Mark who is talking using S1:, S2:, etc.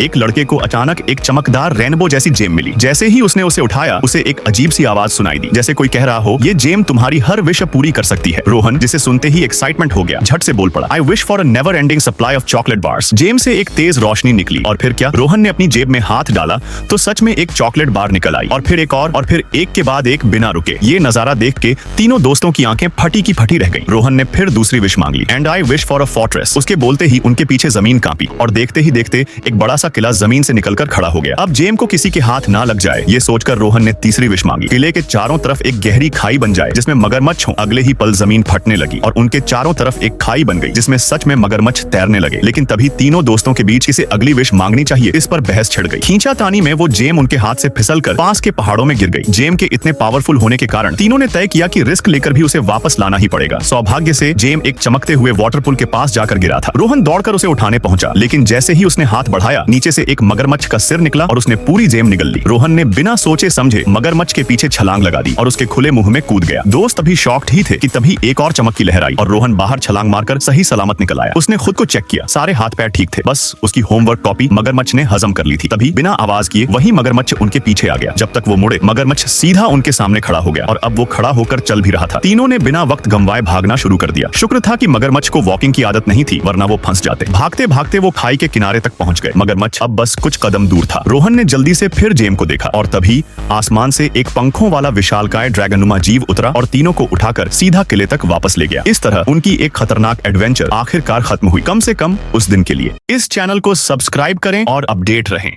S1: एक लड़के को अचानक एक चमकदार रेनबो जैसी जेम मिली। जैसे ही उसने उसे उठाया, उसे एक अजीब सी आवाज सुनाई दी, जैसे कोई कह रहा हो, ये जेम तुम्हारी हर विश पूरी कर सकती है। रोहन, जिसे सुनते ही एक्साइटमेंट हो गया, झट से बोल पड़ा, I wish for a never ending supply of chocolate bars. जेम से एक तेज रोशनी निकली और फिर क्या, रोहन ने अपनी जेब में हाथ डाला तो सच में एक चॉकलेट बार निकल आई, और फिर एक और फिर एक के बाद एक बिना रुके। ये नजारा देख के तीनों दोस्तों की आंखें फटी की फटी रह गईं। रोहन ने फिर दूसरी विश मांग ली, and I wish for a fortress. उसके बोलते ही उनके पीछे जमीन कांपी और देखते ही देखते एक बड़ा सा किला जमीन से निकलकर खड़ा हो गया। अब जेम को किसी के हाथ ना लग जाए, ये सोचकर रोहन ने तीसरी विश मांगी, किले के चारों तरफ एक गहरी खाई बन जाए जिसमें मगरमच्छ हो। अगले ही पल जमीन फटने लगी और उनके चारों तरफ एक खाई बन गई जिसमें सच में मगरमच्छ तैरने लगे। लेकिन तभी तीनों दोस्तों के बीच किसे अगली विश मांगनी चाहिए, इस पर बहस छिड़ गई। खींचातानी में वो जेम उनके हाथ से फिसलकर पास के पहाड़ों में गिर गई। जेम के इतने पावरफुल होने के कारण तीनों ने तय किया कि रिस्क लेकर भी उसे वापस लाना ही पड़ेगा। सौभाग्य से जेम एक चमकते हुए वाटरपूल के पास जाकर गिरा था। रोहन दौड़कर उसे उठाने पहुंचा, लेकिन जैसे ही उसने हाथ बढ़ाया, नीचे से एक मगरमच्छ का सिर निकला और उसने पूरी जेम निगल ली। रोहन ने बिना सोचे समझे मगरमच्छ के पीछे छलांग लगा दी और उसके खुले मुंह में कूद गया। दोस्त अभी शॉक्ड ही थे कि तभी एक और चमक की लहर आई और रोहन बाहर छलांग मारकर सही सलामत निकल आया। उसने खुद को चेक किया, सारे हाथ पैर ठीक थे, बस उसकी होमवर्क कॉपी मगरमच्छ ने हजम कर ली थी। तभी बिना आवाज किए वही मगरमच्छ उनके पीछे आ गया। जब तक वो मुड़े, मगरमच्छ सीधा उनके सामने खड़ा हो गया और अब वो खड़ा होकर चल भी रहा था। तीनों ने बिना वक्त गंवाए भागना शुरू कर दिया। शुक्र था कि मगरमच्छ को वॉकिंग की आदत नहीं थी, वरना वो फंस जाते। भागते भागते वो खाई के किनारे तक पहुंच गए। मगरमच्छ अब बस कुछ कदम दूर था। रोहन ने जल्दी से फिर जेम को देखा और तभी आसमान से एक पंखों वाला विशालकाय ड्रैगनुमा जीव उतरा और तीनों को उठाकर सीधा किले तक वापस ले गया। इस तरह उनकी एक खतरनाक एडवेंचर आखिरकार खत्म हुई, कम से कम उस दिन के लिए। इस चैनल को सब्सक्राइब करें और अपडेट रहें।